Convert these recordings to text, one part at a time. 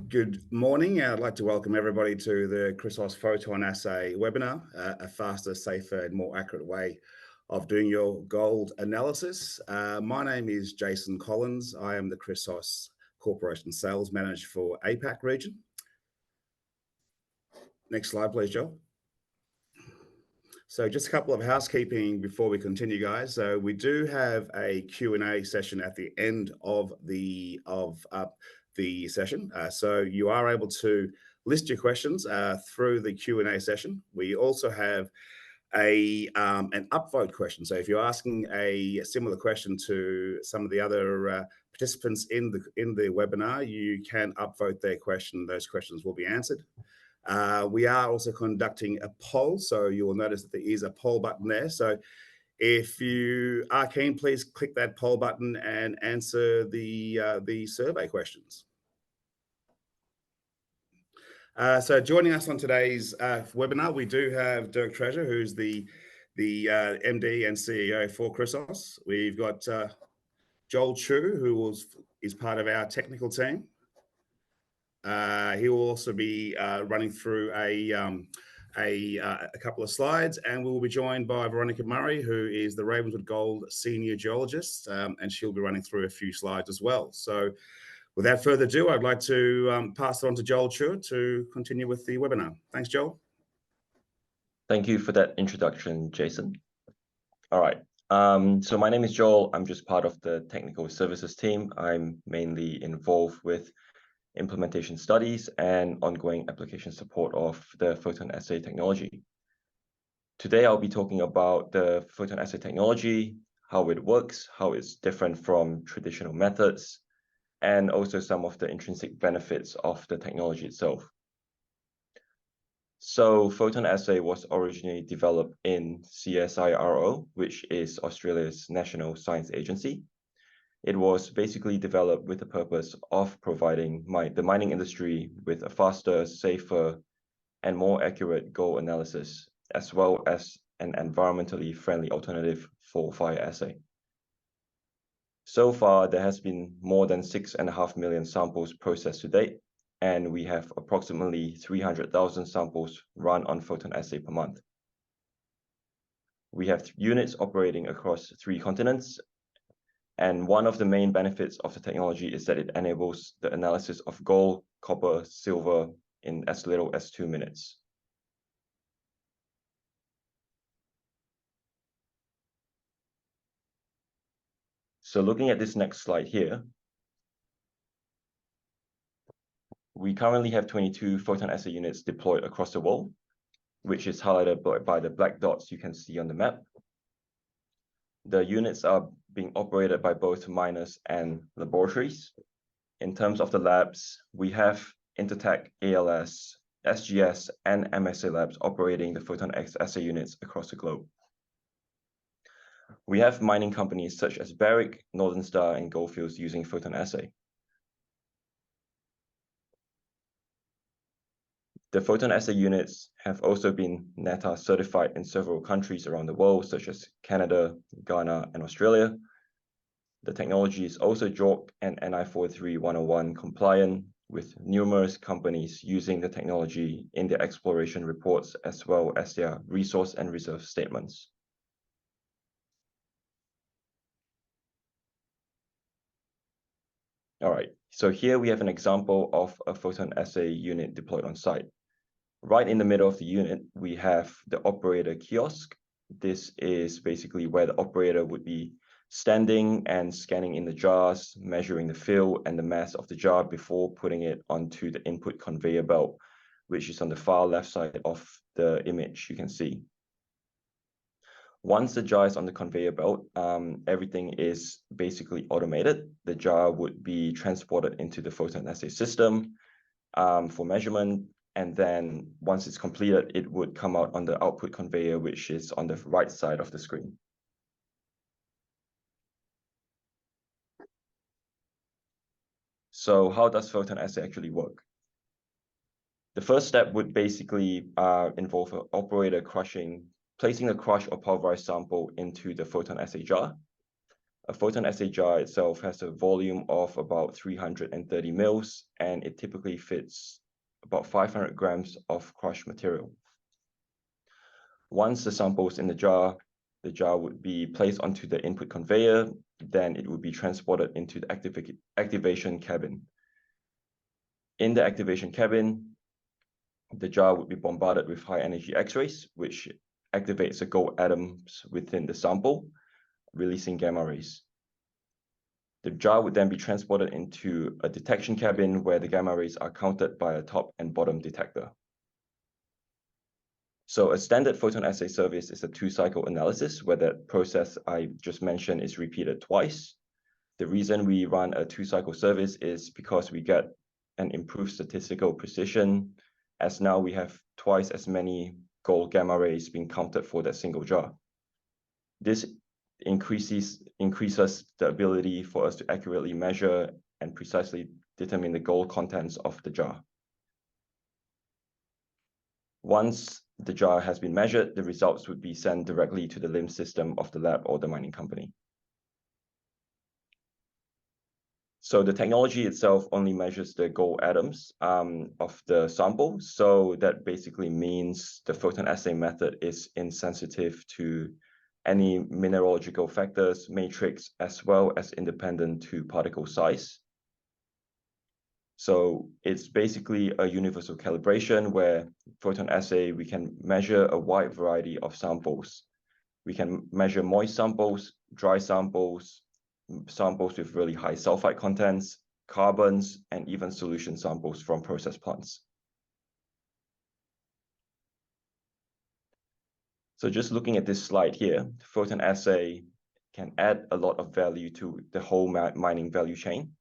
Good morning. I'd like to welcome everybody to the Chrysos PhotonAssayᴹᴹ webinar, a faster, safer, and more accurate way of doing your gold analysis. My name is Jason Collins. I am the Chrysos Corporation Sales Manager for APAC region. Next slide, please, Joel. So just a couple of housekeeping before we continue, guys. So we do have a Q&A session at the end of the session. So you are able to list your questions through the Q&A session. We also have an upvote question. So if you're asking a similar question to some of the other participants in the webinar, you can upvote their question. Those questions will be answered. We are also conducting a poll, so you will notice that there is a poll button there. So if you are keen, please click that poll button and answer the survey questions. So joining us on today's webinar, we do have Dirk Treasure, who's the MD and CEO for Chrysos. We've got Joel Chu, who is part of our technical team. He will also be running through a couple of slides, and we will be joined by Veronica Murray, who is the Ravenswood Gold Senior Geologist, and she'll be running through a few slides as well. So without further ado, I'd like to pass it on to Joel Chu to continue with the webinar. Thanks, Joel. Thank you for that introduction, Jason. All right. So my name is Joel. I'm just part of the technical services team. I'm mainly involved with implementation studies and ongoing application support of the PhotonAssay technology. Today, I'll be talking about the PhotonAssay technology, how it works, how it's different from traditional methods, and also some of the intrinsic benefits of the technology itself. So PhotonAssay was originally developed in CSIRO, which is Australia's national science agency. It was basically developed with the purpose of providing the mining industry with a faster, safer, and more accurate gold analysis, as well as an environmentally friendly alternative for fire assay. So far, there has been more than 6.5 million samples processed to date, and we have approximately 300,000 samples run on PhotonAssay per month. We have units operating across 3 continents, and one of the main benefits of the technology is that it enables the analysis of gold, copper, silver in as little as 2 minutes. So looking at this next slide here, we currently have 22 PhotonAssay units deployed across the world, which is highlighted by the black dots you can see on the map. The units are being operated by both miners and laboratories. In terms of the labs, we have Intertek, ALS, SGS, and MSA labs operating the PhotonAssay units across the globe. We have mining companies such as Barrick, Northern Star, and Gold Fields using PhotonAssay. The PhotonAssay units have also been NATA certified in several countries around the world, such as Canada, Ghana, and Australia. The technology is also JORC and NI 43101 compliant, with numerous companies using the technology in their exploration reports, as well as their resource and reserve statements. All right, so here we have an example of a PhotonAssay unit deployed on site. Right in the middle of the unit, we have the operator kiosk. This is basically where the operator would be standing and scanning in the jars, measuring the fill and the mass of the jar before putting it onto the input conveyor belt, which is on the far left side of the image you can see. Once the jar is on the conveyor belt, everything is basically automated. The jar would be transported into the PhotonAssay system for measurement. And then once it's completed, it would come out on the output conveyor, which is on the right side of the screen. So how does PhotonAssay actually work? The first step would basically involve an operator placing a crushed or pulverized sample into the PhotonAssay jar. A PhotonAssay jar itself has a volume of about 330 mils, and it typically fits about 500 grams of crushed material. Once the sample's in the jar would be placed onto the input conveyor, then it would be transported into the activation cabin. In the activation cabin, the jar would be bombarded with high energy X-rays, which activates the gold atoms within the sample, releasing gamma rays. The jar would then be transported into a detection cabin where the gamma rays are counted by a top and bottom detector. So a standard PhotonAssay service is a two-cycle analysis where that process I just mentioned is repeated twice. The reason we run a two-cycle service is because we get an improved statistical precision, as now we have twice as many gold gamma rays being counted for that single jar. This increases the ability for us to accurately measure and precisely determine the gold contents of the jar. Once the jar has been measured, the results would be sent directly to the LIMS system of the lab or the mining company. So the technology itself only measures the gold atoms of the sample. So that basically means the PhotonAssay method is insensitive to any mineralogical factors, matrix, as well as independent to particle size. So it's basically a universal calibration where PhotonAssay, we can measure a wide variety of samples. We can measure moist samples, dry samples, samples with really high sulfide contents, carbons, and even solution samples from process plants. So just looking at this slide here, PhotonAssay can add a lot of value to the whole mining value chain.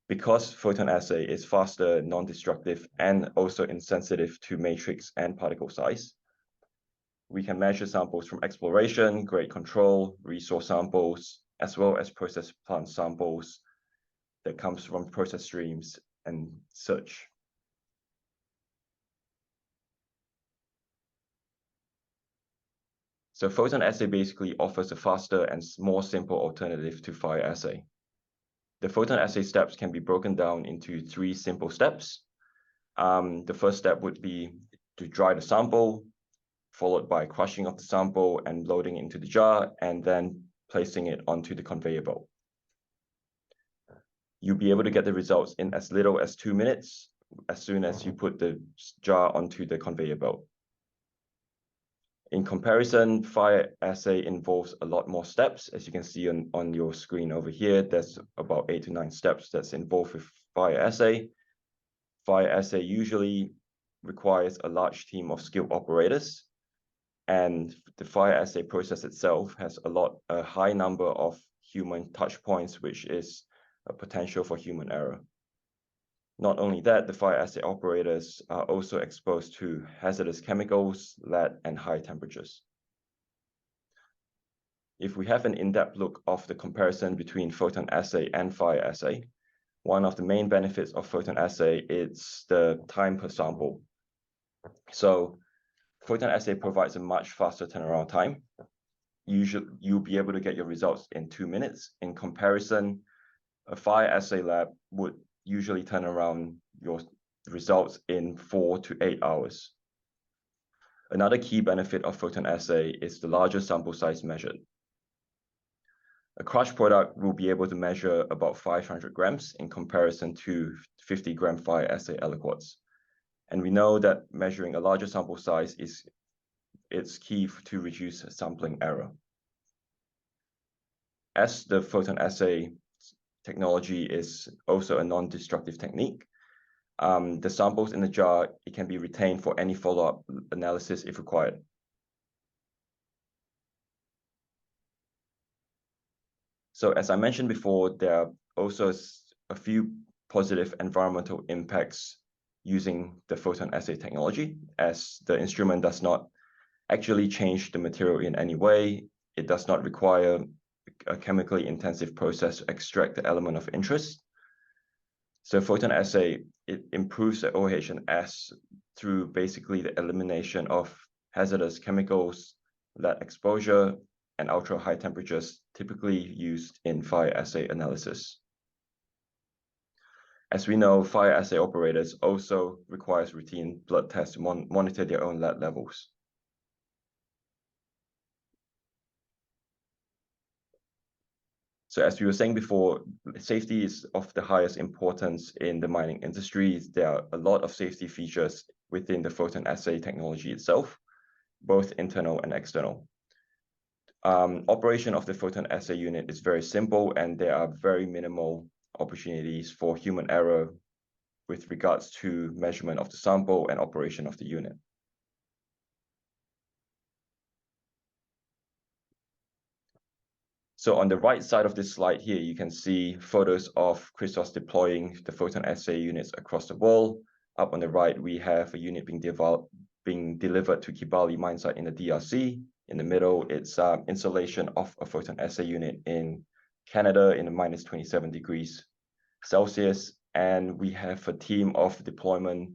Because PhotonAssay is faster, non-destructive, and also insensitive to matrix and particle size, we can measure samples from exploration, grade control, resource samples, as well as process plant samples that comes from process streams and such. So PhotonAssay basically offers a faster and more simple alternative to fire assay. The PhotonAssay steps can be broken down into 3 simple steps. The first step would be to dry the sample, followed by crushing of the sample and loading into the jar, and then placing it onto the conveyor belt. You'll be able to get the results in as little as 2 minutes as soon as you put the jar onto the conveyor belt. In comparison, fire assay involves a lot more steps. As you can see on your screen over here, there's about 8 to 9 steps that's involved with fire assay. Fire assay usually requires a large team of skilled operators, and the fire assay process itself has a high number of human touch points, which is a potential for human error. Not only that, the fire assay operators are also exposed to hazardous chemicals, lead, and high temperatures. If we have an in-depth look of the comparison between PhotonAssay and fire assay, one of the main benefits of PhotonAssay is the time per sample. So PhotonAssay provides a much faster turnaround time. Usually, you'll be able to get your results in 2 minutes. In comparison, a fire assay lab would usually turn around your results in 4 to 8 hours. Another key benefit of PhotonAssay is the larger sample size measured. A crushed product will be able to measure about 500 grams in comparison to 50-gram fire assay aliquots. And we know that measuring a larger sample size it's key to reduce sampling error. As the PhotonAssay technology is also a non-destructive technique, the samples in the jar, it can be retained for any follow-up analysis if required. So as I mentioned before, there are also a few positive environmental impacts using the PhotonAssay technology, as the instrument does not actually change the material in any way. It does not require a chemically intensive process to extract the element of interest. So PhotonAssay, it improves the OH and S through basically the elimination of hazardous chemicals, lead exposure, and ultra high temperatures typically used in fire assay analysis. As we know, fire assay operators also requires routine blood tests to monitor their own lead levels. So as we were saying before, safety is of the highest importance in the mining industry. There are a lot of safety features within the photon assay technology itself, both internal and external. Operation of the photon assay unit is very simple, and there are very minimal opportunities for human error with regards to measurement of the sample and operation of the unit. So on the right side of this slide here, you can see photos of Chrysos deploying the photon assay units across the world. Up on the right, we have a unit being delivered to Kibali mine site in the DRC. In the middle, it's installation of a photon assay unit in Canada in the minus 27 degrees Celsius. And we have a team of deployment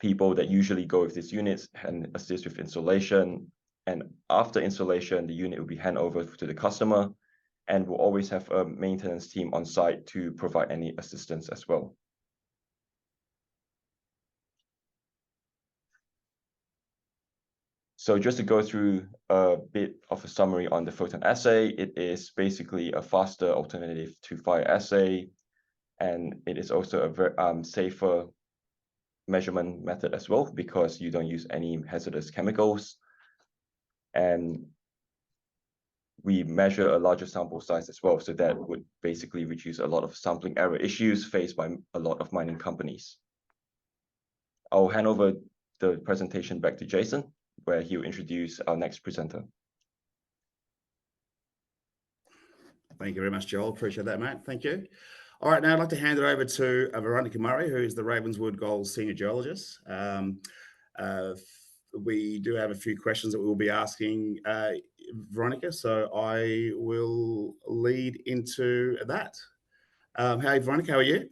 people that usually go with these units and assist with installation. And after installation, the unit will be handed over to the customer, and we'll always have a maintenance team on site to provide any assistance as well. So just to go through a bit of a summary on the photon assay, it is basically a faster alternative to fire assay, and it is also a very safer measurement method as well, because you don't use any hazardous chemicals. And we measure a larger sample size as well, so that would basically reduce a lot of sampling error issues faced by a lot of mining companies. I'll hand over the presentation back to Jason, where he'll introduce our next presenter. Thank you very much, Joel. Appreciate that, mate. Thank you. All right, now I'd like to hand it over to Veronica Murray, who is the Ravenswood Gold Senior Geologist. We do have a few questions that we will be asking Veronica, so I will lead into that. Hey, Veronica, how are you?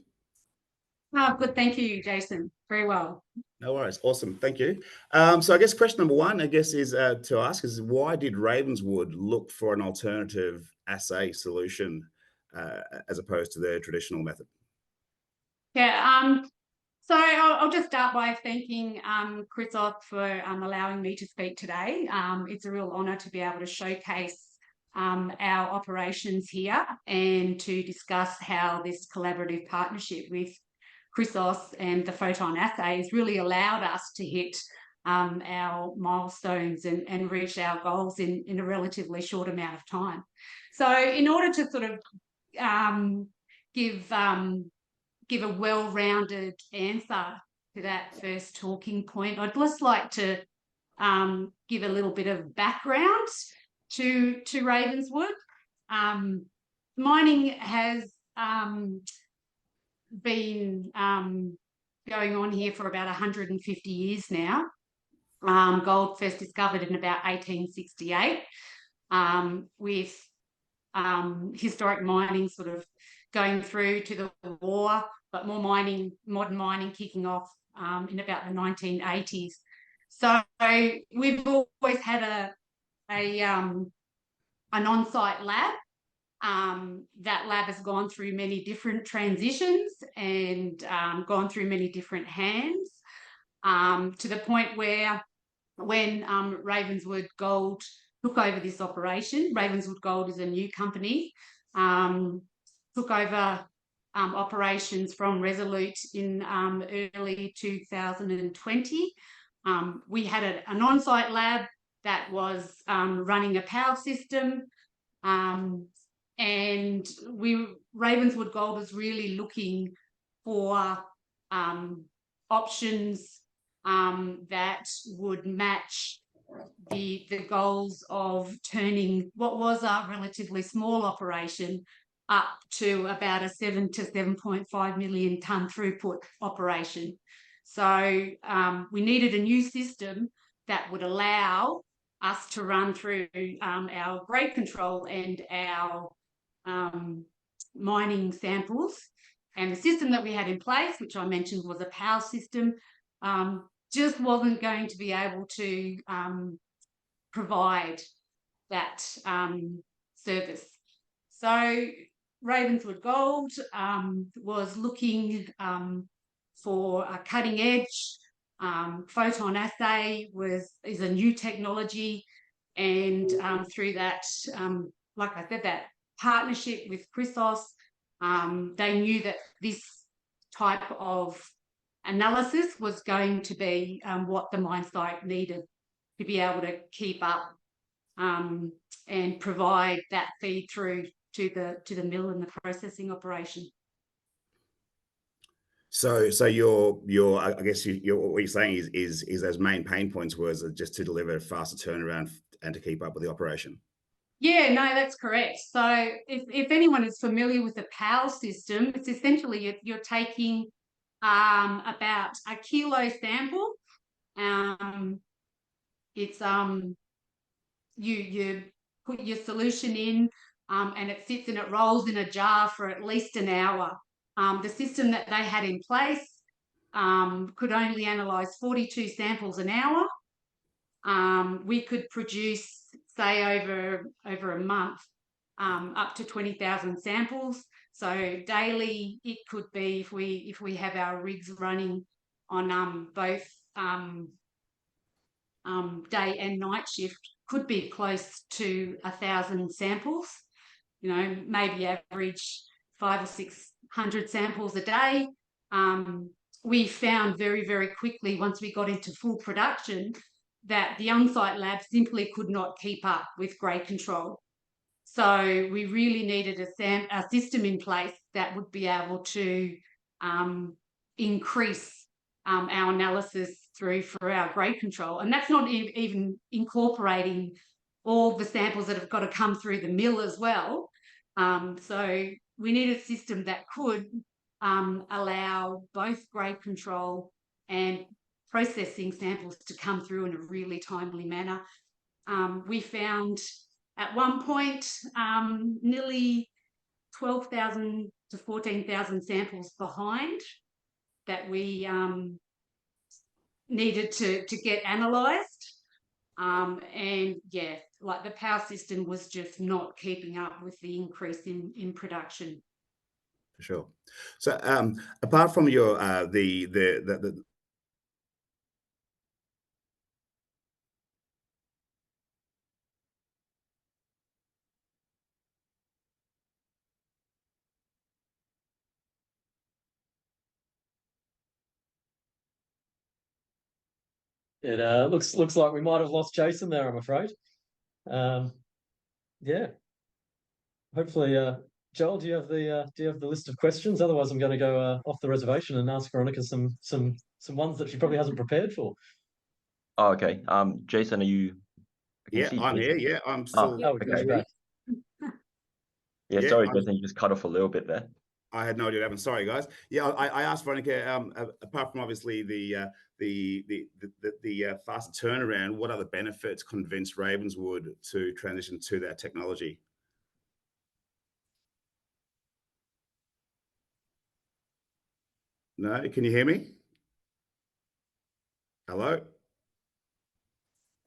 Oh, good. Thank you, Jason. Very well. No worries. Awesome. Thank you. So I guess question number one, I guess, is to ask is why did Ravenswood look for an alternative assay solution as opposed to their traditional method? Yeah. So I'll just start by thanking Chrysos for allowing me to speak today. It's a real honour to be able to showcase our operations here and to discuss how this collaborative partnership with Chrysos and the photon assays really allowed us to hit our milestones and reach our goals in a relatively short amount of time. So in order to sort of give a well-rounded answer to that first talking point, I'd just like to give a little bit of background to Ravenswood. Mining has been going on here for about 150 years now. Gold first discovered in about 1868, with historic mining sort of going through to the war, but more modern mining kicking off in about the 1980s. So we've always had an on-site lab. That lab has gone through many different transitions and gone through many different hands, to the point where when Ravenswood Gold took over this operation, Ravenswood Gold is a new company, took over operations from Resolute in early 2020. We had an on-site lab that was running a power system, and Ravenswood Gold was really looking for options that would match the goals of turning what was a relatively small operation up to about a 7 to 7.5 million tonne throughput operation. So we needed a new system that would allow us to run through our grade control and our mining samples. And the system that we had in place, which I mentioned was a power system, just wasn't going to be able to provide that service. So Ravenswood Gold was looking for a cutting edge. Photon assay is a new technology, and through that, like I said, that partnership with Chrysos, they knew that this type of analysis was going to be what the mine site needed to be able to keep up and provide that feed through to the mill and the processing operation. So I guess what you're saying is those main pain points was just to deliver a faster turnaround and to keep up with the operation. Yeah, no, that's correct. So if anyone is familiar with the PAL system, it's essentially you're taking about a kilo sample. It's you put your solution in, and it sits and it rolls in a jar for at least an hour. The system that they had in place could only analyse 42 samples an hour. We could produce, say, over a month, up to 20,000 samples. So daily, it could be, if we have our rigs running on both day and night shift, could be close to 1,000 samples. You know, maybe average 500 or 600 samples a day. We found very, very quickly, once we got into full production, that the on-site lab simply could not keep up with grade control. So we really needed a system in place that would be able to increase our analysis through for our grade control. And that's not even incorporating all the samples that have got to come through the mill as well. So we need a system that could allow both grade control and processing samples to come through in a really timely manner. We found at one point nearly 12,000 to 14,000 samples behind that we needed to get analysed. And yeah, like the power system was just not keeping up with the increase in production. For sure. So apart from your It looks like we might have lost Jason there, I'm afraid. Yeah. Hopefully, Joel, do you have the list of questions? Otherwise, I'm going to go off the reservation and ask Veronica some ones that she probably hasn't prepared for. Oh, okay. Jason, are you? Yeah, I'm here. Yeah, I'm still. Oh, we got you back. Yeah, sorry, Jason, you just cut off a little bit there. I had no idea what happened. Sorry, guys. Yeah, I asked Veronica. Apart from obviously the faster turnaround, what other benefits convinced Ravenswood to transition to that technology? No, can you hear me? Hello?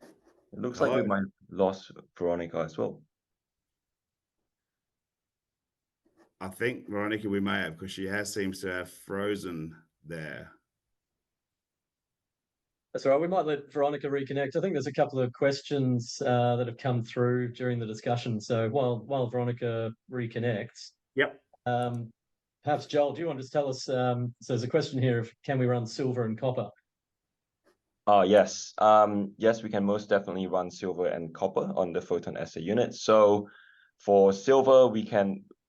It looks like we might have lost Veronica as well. I think, Veronica, we may have, because she seems to have frozen there. That's all right. We might let Veronica reconnect. I think there's a couple of questions that have come through during the discussion. So while Veronica reconnects, yep. Perhaps Joel, do you want to just tell us? So there's a question here of can we run silver and copper? Yes. Yes, we can most definitely run silver and copper on the PhotonAssay unit. So for silver,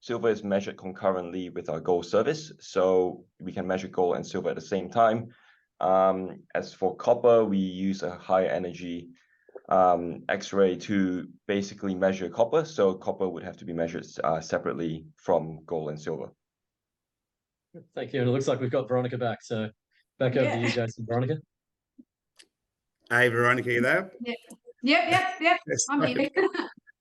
silver is measured concurrently with our gold service. So we can measure gold and silver at the same time. As for copper, we use a high energy X-ray to basically measure copper. So copper would have to be measured separately from gold and silver. Thank you. And it looks like we've got Veronica back. So back over to you, Jason. Veronica. Hey, Veronica, you there? Yep. I'm here.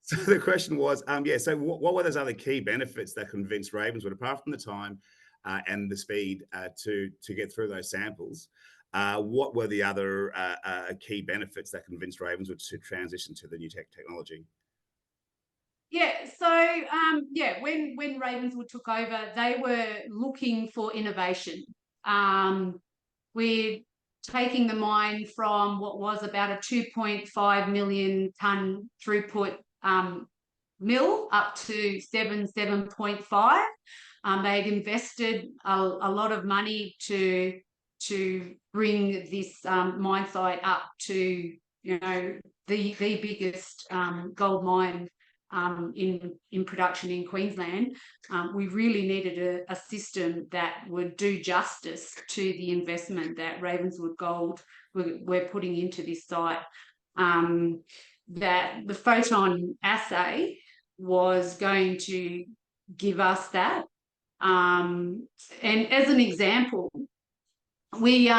So the question was, so what were those other key benefits that convinced Ravenswood, apart from the time and the speed to get through those samples? what were the other key benefits that convinced Ravenswood to transition to the new technology? Yeah, so yeah, when Ravenswood took over, they were looking for innovation. We're taking the mine from what was about a 2.5 million tonne throughput mill up to 7.5. They'd invested a lot of money to bring this mine site up to, you know, the biggest gold mine in production in Queensland. We really needed a system that would do justice to the investment that Ravenswood Gold we're putting into this site. That the photon assay was going to give us that. And as an example, we're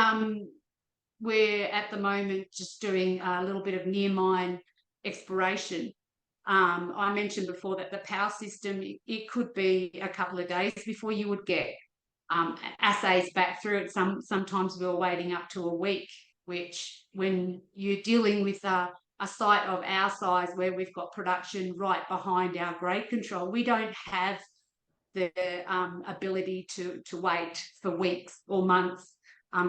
at the moment just doing a little bit of near mine exploration. I mentioned before that the power system, it could be a couple of days before you would get assays back through it. Sometimes we were waiting up to a week, which when you're dealing with a site of our size where we've got production right behind our grade control, we don't have the ability to wait for weeks or months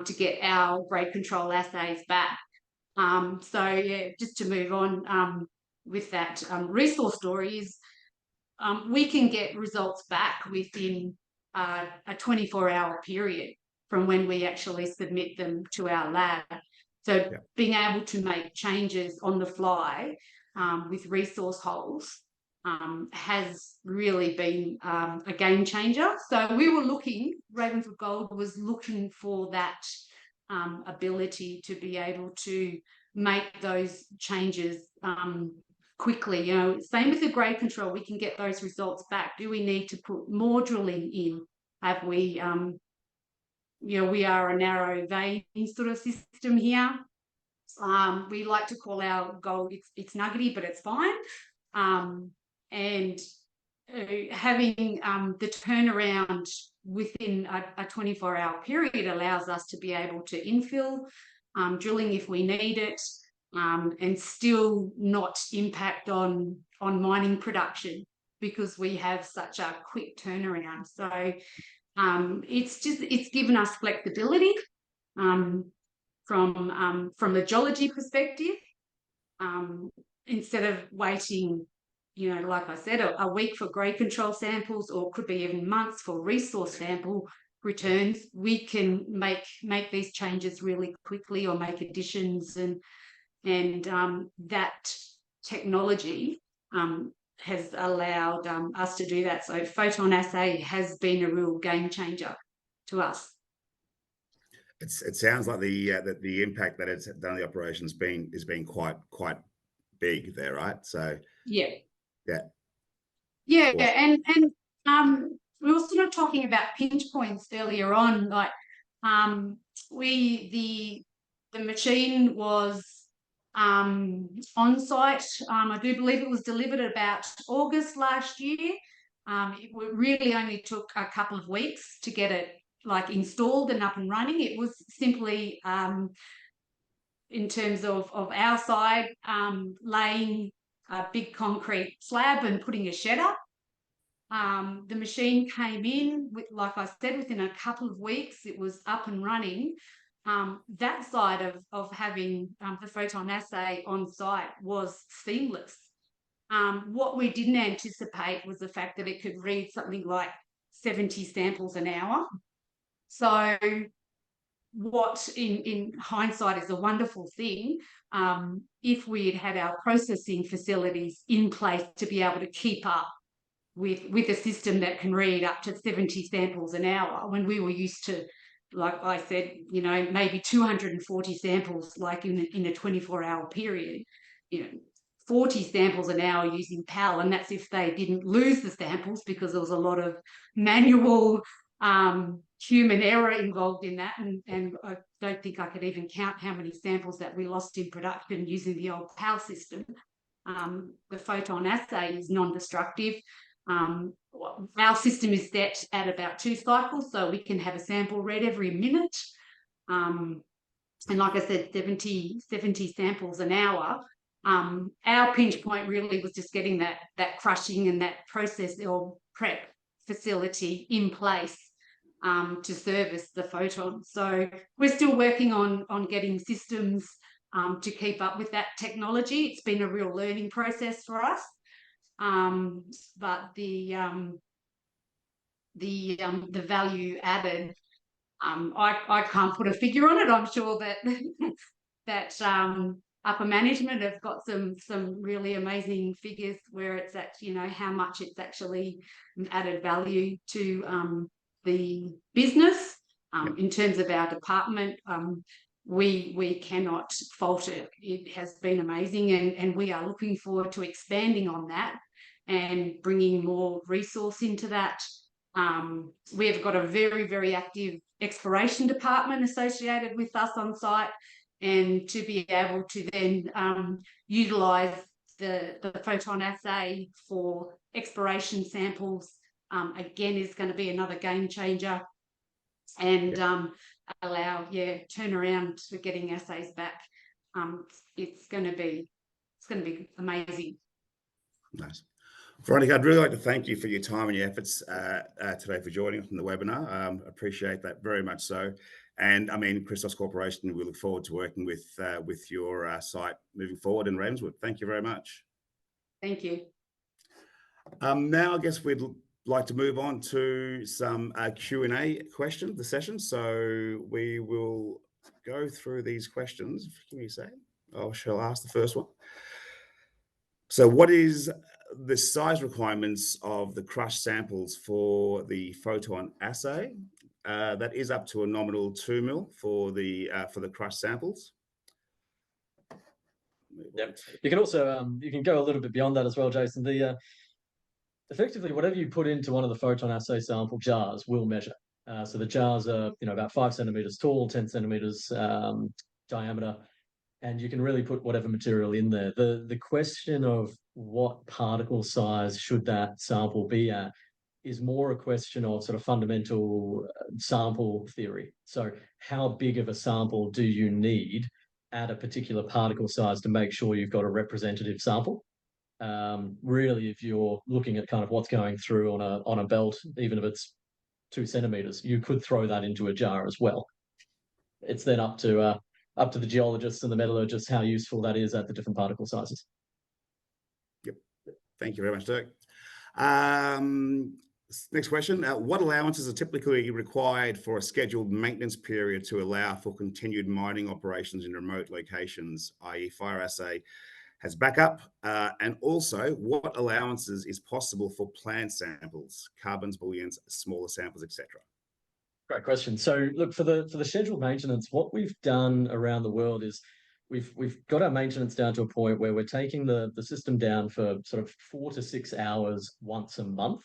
to get our grade control assays back. So yeah, just to move on with that resource story is we can get results back within a 24-hour period from when we actually submit them to our lab. So yeah, being able to make changes on the fly with resource holes has really been a game changer. So we were looking, Ravenswood Gold was looking for that ability to be able to make those changes quickly. You know, same with the grade control, we can get those results back. Do we need to put more drilling in? Have we, you know, we are a narrow vein sort of system here. We like to call our gold, it's nuggety, but it's fine. And having the turnaround within a 24-hour period allows us to be able to infill drilling if we need it, and still not impact on mining production because we have such a quick turnaround. So it's given us flexibility from a geology perspective. Instead of waiting, you know, like I said, a week for grade control samples, or could be even months for resource sample returns, we can make these changes really quickly or make additions, and that technology has allowed us to do that. So photon assay has been a real game changer to us. It sounds like the impact that it's done on the operation has been quite big there, right? So yeah. And we were sort of talking about pinch points earlier on. Like the machine was on site. I do believe it was delivered about August last year. It really only took a couple of weeks to get it like installed and up and running. It was simply in terms of our side, laying a big concrete slab and putting a shed up. The machine came in, with, like I said, within a couple of weeks, it was up and running. That side of having the photon assay on site was seamless. What we didn't anticipate was the fact that it could read something like 70 samples an hour. So what in hindsight is a wonderful thing, if we had our processing facilities in place to be able to keep up with a system that can read up to 70 samples an hour, when we were used to, like I said, you know, maybe 240 samples like in a 24-hour period, you know, 40 samples an hour using PAL, and that's if they didn't lose the samples, because there was a lot of manual human error involved in that, and I don't think I could even count how many samples that we lost in production using the old PAL system. The photon assay is non-destructive. Our system is set at about 2 cycles, so we can have a sample read every minute. and like I said, 70 samples an hour. Our pinch point really was just getting that crushing and that process or prep facility in place to service the photon. So we're still working on getting systems to keep up with that technology. It's been a real learning process for us, but the value added, I can't put a figure on it. I'm sure that that upper management have got some really amazing figures where it's actually, you know, how much it's actually added value to the business. In terms of our department, we cannot fault it. It has been amazing, and we are looking forward to expanding on that and bringing more resource into that. We've got a very, very active exploration department associated with us on site, and to be able to then utilise the photon assay for exploration samples, again, is going to be another game changer, and allow turnaround for getting assays back. It's going to be amazing. Nice. Veronica, I'd really like to thank you for your time and your efforts today for joining us on the webinar. Appreciate that very much so. And I mean, Chrysos Corporation, we look forward to working with your site moving forward in Ravenswood. Thank you very much. Thank you. Now, I guess we'd like to move on to some Q&A questions, the session. So we will go through these questions. Give me a second. I shall ask the first one. So what is the size requirements of the crush samples for the photon assay? That is up to a nominal 2 mil for the crush samples. Yep. You can also you can go a little bit beyond that as well, Jason. The effectively, whatever you put into one of the photon assay sample jars will measure. So the jars are, you know, about 5 centimeters tall, 10 centimeters diameter, and you can really put whatever material in there. The question of what particle size should that sample be at is more a question of sort of fundamental sample theory. So how big of a sample do you need at a particular particle size to make sure you've got a representative sample? Really, if you're looking at kind of what's going through on a belt, even if it's 2 centimeters, you could throw that into a jar as well. It's then up to the geologists and the metallurgists how useful that is at the different particle sizes. Yep. Thank you very much, Dirk. Next question. What allowances are typically required for a scheduled maintenance period to allow for continued mining operations in remote locations, i.e. fire assay has backup? And also, what allowances is possible for plant samples, carbons, bullions, smaller samples, etc.? Great question. So look, for the scheduled maintenance, what we've done around the world is we've got our maintenance down to a point where we're taking the system down for sort of 4 to 6 hours once a month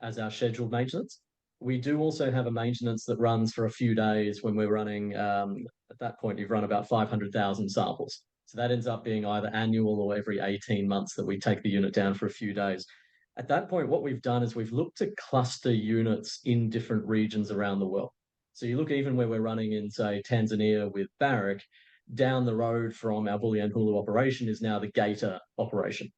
as our scheduled maintenance. We do also have a maintenance that runs for a few days when we're running, at that point, you've run about 500,000 samples. So that ends up being either annual or every 18 months that we take the unit down for a few days. At that point, what we've done is we've looked to cluster units in different regions around the world. So you look even where we're running in, say, Tanzania with Barrick, down the road from our Bulyanhulu operation is now the Gator operation.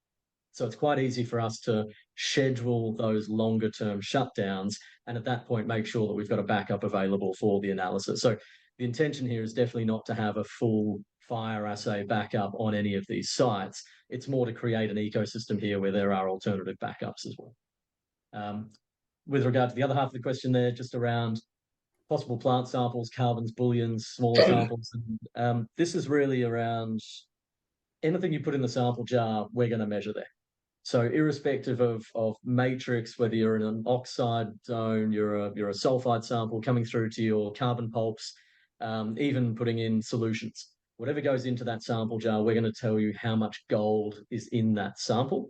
So it's quite easy for us to schedule those longer term shutdowns, and at that point make sure that we've got a backup available for the analysis. So the intention here is definitely not to have a full fire assay backup on any of these sites. It's more to create an ecosystem here where there are alternative backups as well. With regard to the other half of the question there, just around possible plant samples, carbons, bullions, smaller samples. And, this is really around anything you put in the sample jar, we're going to measure there. So irrespective of matrix, whether you're in an oxide zone, you're a sulfide sample coming through to your carbon pulps, even putting in solutions, whatever goes into that sample jar, we're going to tell you how much gold is in that sample.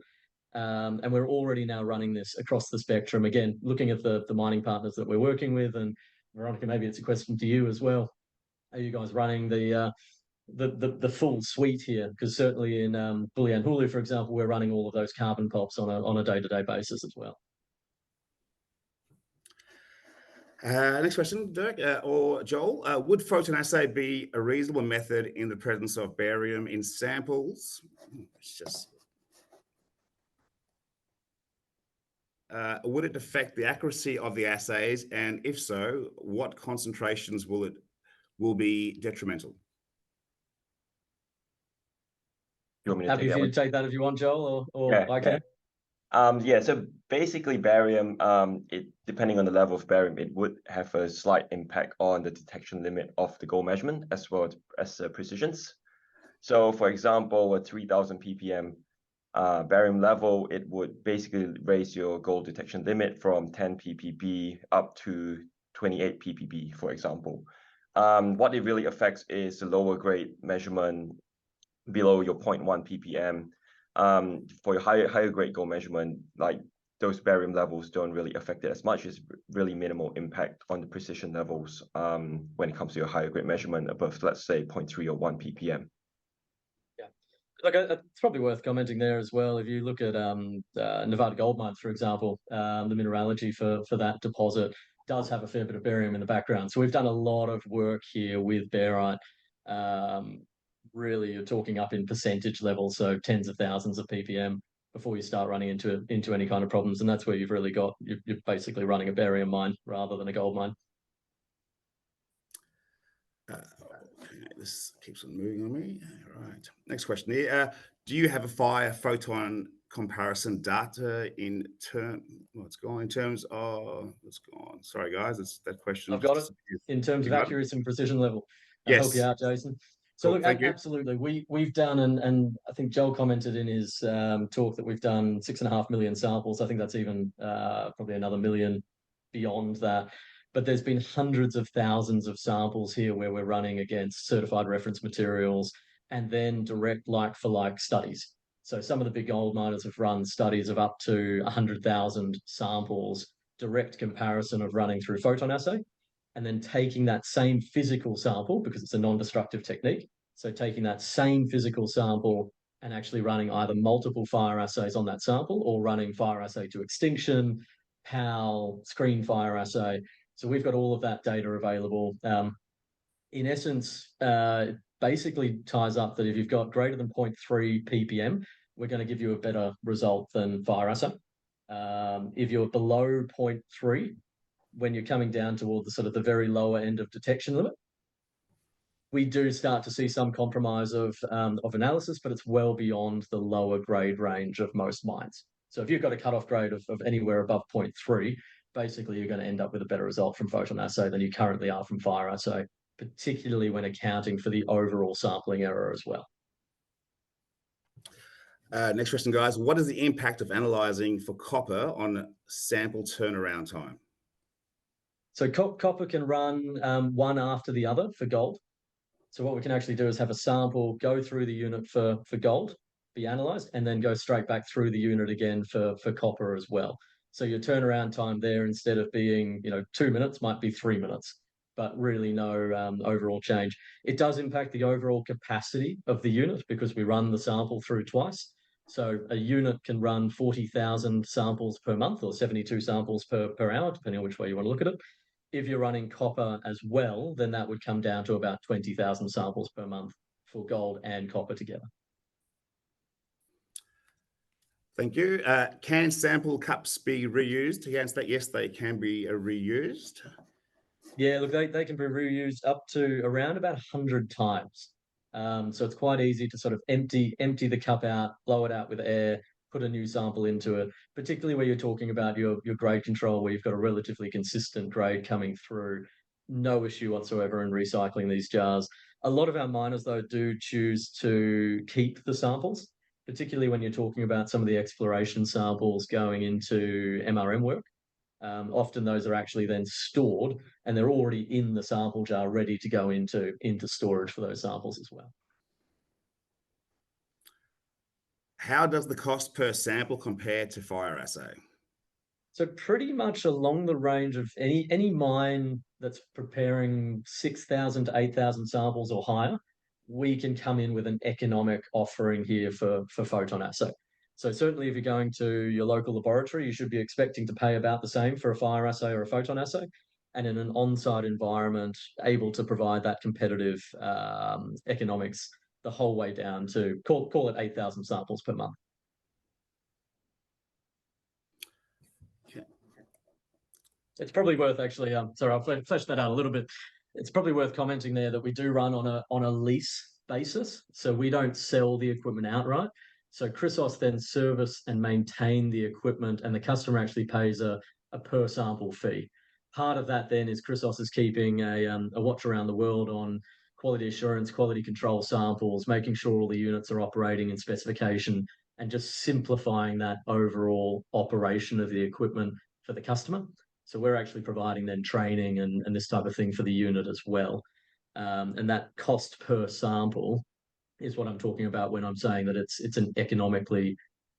And we're already now running this across the spectrum. Again, looking at the mining partners that we're working with, and Veronica, maybe it's a question to you as well. Are you guys running the full suite here? Because certainly in Bulyanhulu, for example, we're running all of those carbon pulps on a day-to-day basis as well. Next question, Dirk or Joel. Would PhotonAssay be a reasonable method in the presence of barium in samples? It's just, would it affect the accuracy of the assays? And if so, what concentrations will be detrimental? You want me to Happy take for that you one? to take that if you want, Joel, or Yeah, I can. yeah, so basically barium, depending on the level of barium, it would have a slight impact on the detection limit of the goal measurement as well as precisions. So for example, a 3000 ppm barium level, it would basically raise your goal detection limit from 10 ppb up to 28 ppb, for example. What it really affects is the lower grade measurement below your 0.1 ppm. For your higher grade goal measurement, like those barium levels don't really affect it as much. It's really minimal impact on the precision levels when it comes to your higher grade measurement above, let's say, 0.3 or 1 ppm. Yeah, look, it's probably worth commenting there as well. If you look at Nevada Gold Mines, for example, the mineralogy for that deposit does have a fair bit of barium in the background. So we've done a lot of work here with barite. Really, you're talking up in percentage levels, so tens of thousands of ppm before you start running into any kind of problems. And that's where you've really got, you're basically running a barium mine rather than a gold mine. Okay, this keeps on moving on me. All right. Next question here. Do you have a fire photon comparison data in terms of what's gone? Sorry, guys, that question. I've got it in terms of accuracy and precision level. I'll help you out, Jason. So cool, look, absolutely, we've done, and I think Joel commented in his talk that we've done 6.5 million samples. I think that's even probably another million beyond that. But there's been hundreds of thousands of samples here where we're running against certified reference materials and then direct like-for-like studies. So some of the big gold miners have run studies of up to 100,000 samples, direct comparison of running through PhotonAssay, and then taking that same physical sample, because it's a non-destructive technique. So taking that same physical sample and actually running either multiple fire assays on that sample or running fire assay to extinction, PAL, screen fire assay. So we've got all of that data available. In essence, basically ties up that if you've got greater than 0.3 ppm, we're going to give you a better result than fire assay. If you're below 0.3, when you're coming down toward the sort of the very lower end of detection limit, we do start to see some compromise of analysis, but it's well beyond the lower grade range of most mines. So if you've got a cutoff grade of anywhere above 0.3, basically you're going to end up with a better result from PhotonAssay than you currently are from fire assay, particularly when accounting for the overall sampling error as well. Next question, guys. What is the impact of analyzing for copper on sample turnaround time? So copper can run one after the other for gold. So what we can actually do is have a sample go through the unit for gold, be analyzed, and then go straight back through the unit again for copper as well. So your turnaround time there, instead of being 2 minutes, might be 3 minutes, but really no overall change. It does impact the overall capacity of the unit because we run the sample through twice. So a unit can run 40,000 samples per month or 72 samples per hour, depending on which way you want to look at it. If you're running copper as well, then that would come down to about 20,000 samples per month for gold and copper together. Thank you. Can sample cups be reused? To answer that, yes, they can be reused. Yeah, look, they can be reused up to around about 100 times. So it's quite easy to sort of empty the cup out, blow it out with air, put a new sample into it, particularly where you're talking about your grade control, where you've got a relatively consistent grade coming through. No issue whatsoever in recycling these jars. A lot of our miners, though, do choose to keep the samples, particularly when you're talking about some of the exploration samples going into MRM work. Often those are actually then stored and they're already in the sample jar ready to go into storage for those samples as well. How does the cost per sample compare to fire assay? So pretty much along the range of any mine that's preparing 6,000 to 8,000 samples or higher, we can come in with an economic offering here for PhotonAssay. So certainly if you're going to your local laboratory, you should be expecting to pay about the same for a fire assay or a PhotonAssay. and in an on-site environment, able to provide that competitive economics the whole way down to call it 8,000 samples per month. Okay. It's probably worth actually, sorry, I'll flesh that out a little bit. It's probably worth commenting there that we do run on a lease basis. So we don't sell the equipment outright. So Chrysos then service and maintain the equipment, and the customer actually pays a per sample fee. Part of that then is Chrysos is keeping a watch around the world on quality assurance, quality control samples, making sure all the units are operating in specification, and just simplifying that overall operation of the equipment for the customer. So we're actually providing then training and this type of thing for the unit as well. And that cost per sample is what I'm talking about when I'm saying that it's an economically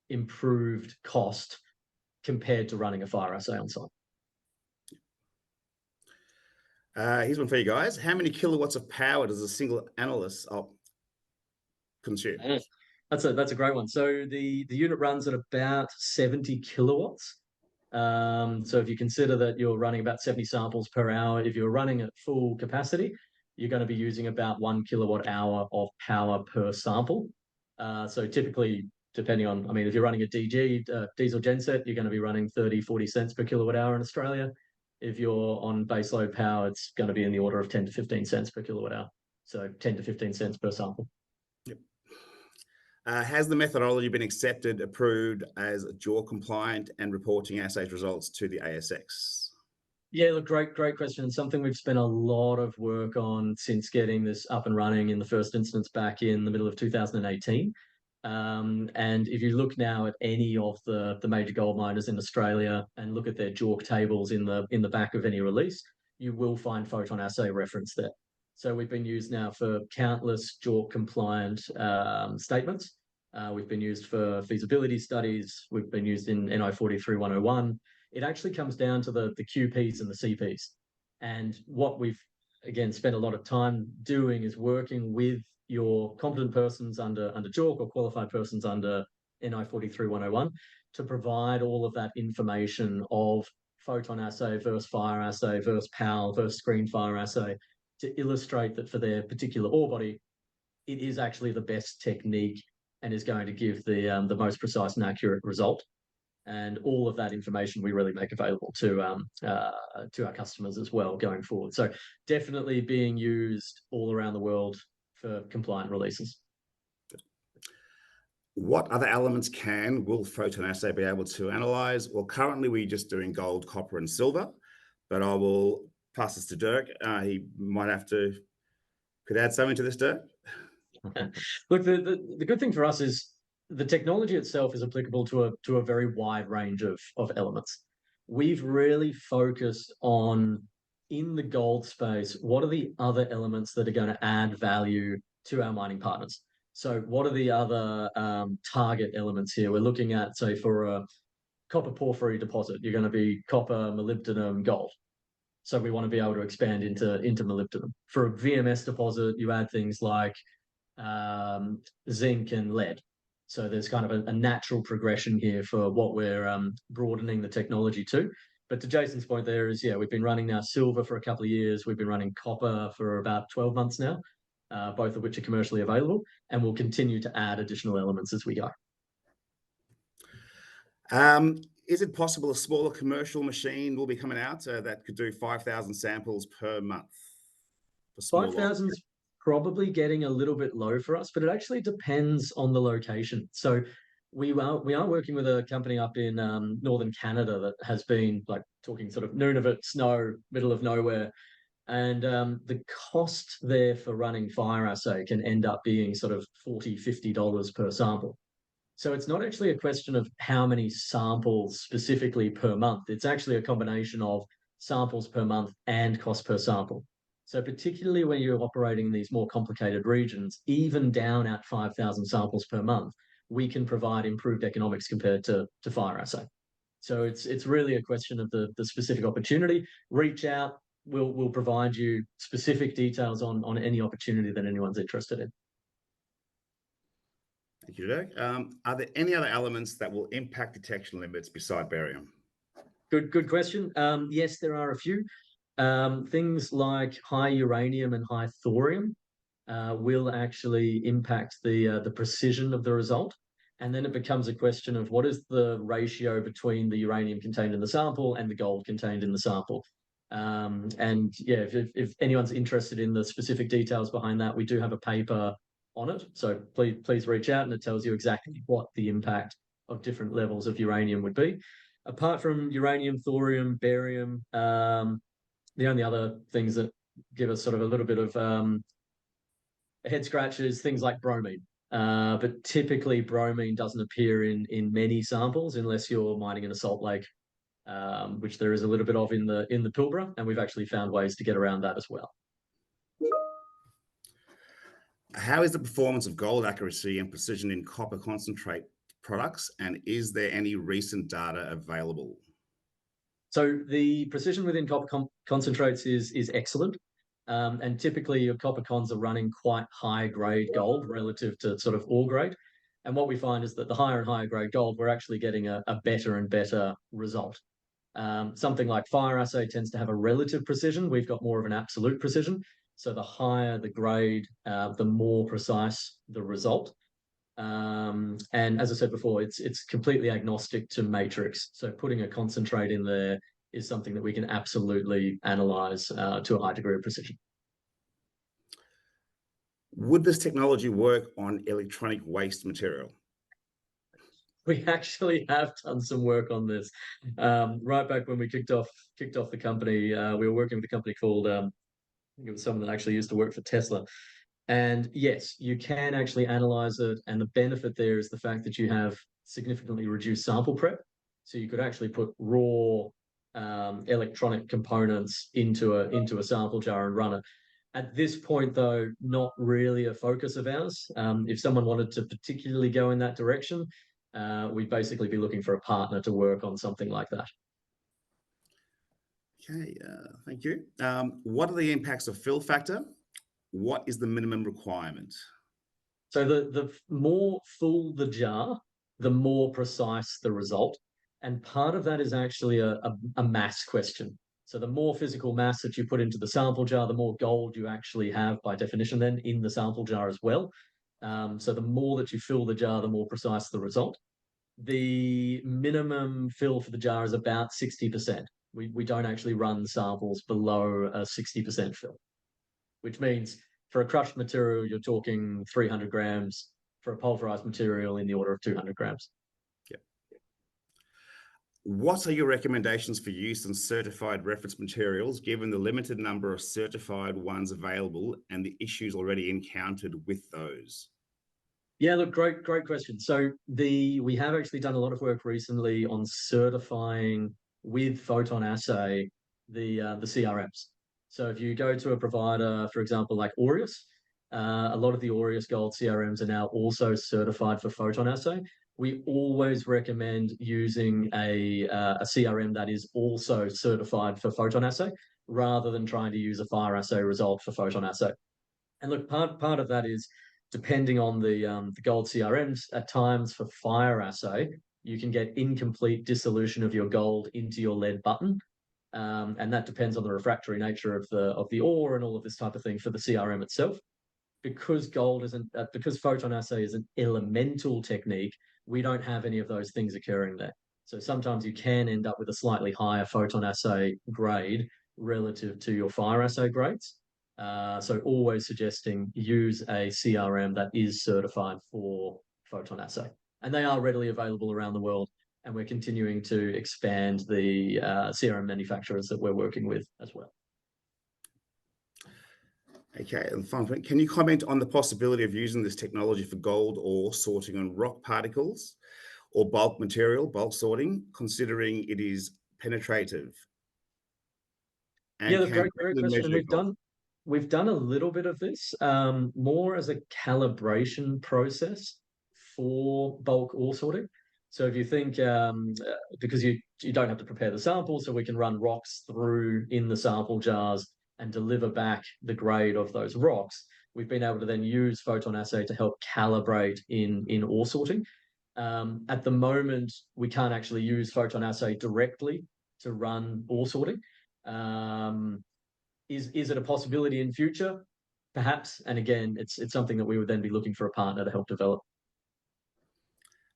improved cost compared to running a fire assay on site. Here's one for you guys. How many kilowatts of power does a single analyst consume? That's a great one. So the unit runs at about 70 kilowatts. So if you consider that you're running about 70 samples per hour, if you're running at full capacity, you're going to be using about 1 kilowatt hour of power per sample. So typically, depending on, I mean, if you're running a diesel genset, you're going to be running 30, 40 cents per kilowatt hour in Australia. If you're on baseload power, it's going to be in the order of 10 to 15 cents per kilowatt hour. So 10 to 15 cents per sample. Yep. Has the methodology been accepted, approved as JORC compliant and reporting assays results to the ASX? Yeah, look, great question. Something we've spent a lot of work on since getting this up and running in the first instance back in the middle of 2018. And if you look now at any of the major gold miners in Australia and look at their JORC tables in the back of any release, you will find PhotonAssay reference there. So we've been used now for countless JORC compliant statements. We've been used for feasibility studies. We've been used in NI 43-101. It actually comes down to the QPs and the CPs. And what we've, again, spent a lot of time doing is working with your competent persons under JORC or qualified persons under NI 43-101 to provide all of that information of photon assay versus fire assay versus PAL versus screen fire assay to illustrate that for their particular ore body, it is actually the best technique and is going to give the most precise and accurate result. And all of that information we really make available to our customers as well going forward. So definitely being used all around the world for compliant releases. What other elements will PhotonAssay be able to analyze? Well, currently we're just doing gold, copper, and silver, but I will pass this to Dirk. He might could add something to this, Dirk. Look, the good thing for us is the technology itself is applicable to a very wide range of elements. We've really focused on, in the gold space, what are the other elements that are going to add value to our mining partners? So what are the other target elements here? We're looking at, say, for a copper porphyry deposit, you're going to be copper, molybdenum, gold. So we want to be able to expand into molybdenum. For a VMS deposit, you add things like zinc and lead. So there's kind of a natural progression here for what we're broadening the technology to. But to Jason's point there is, yeah, we've been running now silver for a couple of years. We've been running copper for about 12 months now, both of which are commercially available, and we'll continue to add additional elements as we go. Is it possible a smaller commercial machine will be coming out that could do 5,000 samples per month? 5,000 is probably getting a little bit low for us, but it actually depends on the location. So we are working with a company up in northern Canada that has been like talking sort of Nunavut, snow, middle of nowhere. And the cost there for running fire assay can end up being sort of $40, $50 per sample. So it's not actually a question of how many samples specifically per month. It's actually a combination of samples per month and cost per sample. So particularly when you're operating in these more complicated regions, even down at 5,000 samples per month, we can provide improved economics compared to fire assay. So it's really a question of the specific opportunity. Reach out, we'll provide you specific details on any opportunity that anyone's interested in. Thank you, Dirk. Are there any other elements that will impact detection limits beside barium? Good question. Yes, there are a few. Things like high uranium and high thorium will actually impact the precision of the result. And then it becomes a question of what is the ratio between the uranium contained in the sample and the gold contained in the sample. And yeah, if anyone's interested in the specific details behind that, we do have a paper on it. So please reach out, and it tells you exactly what the impact of different levels of uranium would be. Apart from uranium, thorium, barium, the only other things that give us sort of a little bit of head scratches, things like bromine. But typically bromine doesn't appear in many samples unless you're mining in a salt lake, which there is a little bit of in the Pilbara, and we've actually found ways to get around that as well. How is the performance of gold accuracy and precision in copper concentrate products, and is there any recent data available? So the precision within copper concentrates is excellent. And typically your copper cons are running quite high grade gold relative to sort of ore grade. And what we find is that the higher and higher grade gold, we're actually getting a better and better result. Something like fire assay tends to have a relative precision. We've got more of an absolute precision. So the higher the grade, the more precise the result. And as I said before, it's completely agnostic to matrix. So putting a concentrate in there is something that we can absolutely analyze to a high degree of precision. Would this technology work on electronic waste material? We actually have done some work on this. Right back when we kicked off the company, we were working with a company called, I think it was someone that actually used to work for Tesla. And yes, you can actually analyze it. And the benefit there is the fact that you have significantly reduced sample prep. So you could actually put raw electronic components into a sample jar and run it. At this point, though, not really a focus of ours. If someone wanted to particularly go in that direction, we'd basically be looking for a partner to work on something like that. Okay, thank you. What are the impacts of fill factor? What is the minimum requirement? So the more full the jar, the more precise the result. And part of that is actually a mass question. So the more physical mass that you put into the sample jar, the more gold you actually have by definition then in the sample jar as well. So the more that you fill the jar, the more precise the result. The minimum fill for the jar is about 60%. We don't actually run samples below a 60% fill, which means for a crushed material, you're talking 300 grams. For a pulverized material, in the order of 200 grams. Yeah. What are your recommendations for use in certified reference materials, given the limited number of certified ones available and the issues already encountered with those? Yeah, look, great question. So we have actually done a lot of work recently on certifying with PhotonAssay the CRMs. So if you go to a provider, for example, like Aureus, a lot of the Aureus Gold CRMs are now also certified for PhotonAssay. We always recommend using a CRM that is also certified for PhotonAssay, rather than trying to use a fire assay result for PhotonAssay. And look, part of that is depending on the gold CRMs. At times for fire assay, you can get incomplete dissolution of your gold into your lead button. And that depends on the refractory nature of the ore and all of this type of thing for the CRM itself. Because PhotonAssay is an elemental technique, we don't have any of those things occurring there. So sometimes you can end up with a slightly higher PhotonAssay grade relative to your fire assay grades. So always suggesting use a CRM that is certified for PhotonAssay. And they are readily available around the world. And we're continuing to expand the CRM manufacturers that we're working with as well. Okay, and finally, can you comment on the possibility of using this technology for gold ore sorting on rock particles or bulk material, bulk sorting, considering it is penetrative? And yeah, great question. We've done a little bit of this, more as a calibration process for bulk ore sorting. So if you think, because you don't have to prepare the sample, so we can run rocks through in the sample jars and deliver back the grade of those rocks, we've been able to then use PhotonAssay to help calibrate in ore sorting. At the moment, we can't actually use PhotonAssay directly to run ore sorting. Is it a possibility in future? Perhaps. And again, it's something that we would then be looking for a partner to help develop.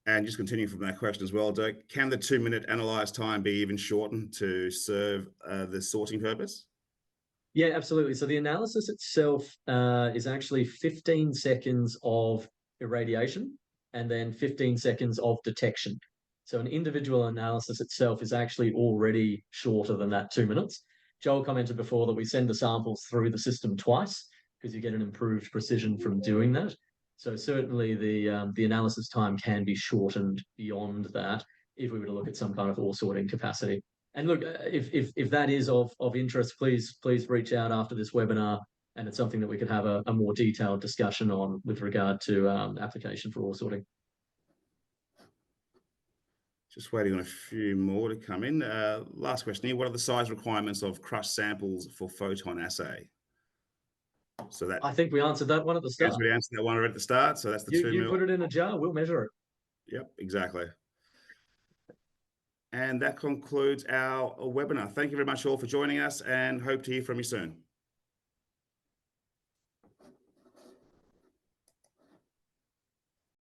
And just continuing from that question as well, Dirk, can the 2-minute analyze time be even shortened to serve the sorting purpose? Yeah, absolutely. So the analysis itself is actually 15 seconds of irradiation and then 15 seconds of detection. So an individual analysis itself is actually already shorter than that 2 minutes. Joel commented before that we send the samples through the system twice because you get an improved precision from doing that. So certainly the analysis time can be shortened beyond that if we were to look at some kind of ore sorting capacity. And look, if that is of interest, please reach out after this webinar, and it's something that we could have a more detailed discussion on with regard to application for ore sorting. Just waiting on a few more to come in. Last question here: what are the size requirements of crushed samples for photon assay? So that I think we answered that one at the start. We answered that one right at the start. So that's the 2 mil. You put it in a jar, we'll measure it. Yep, exactly. And that concludes our webinar. Thank you very much all for joining us, and hope to hear from you soon.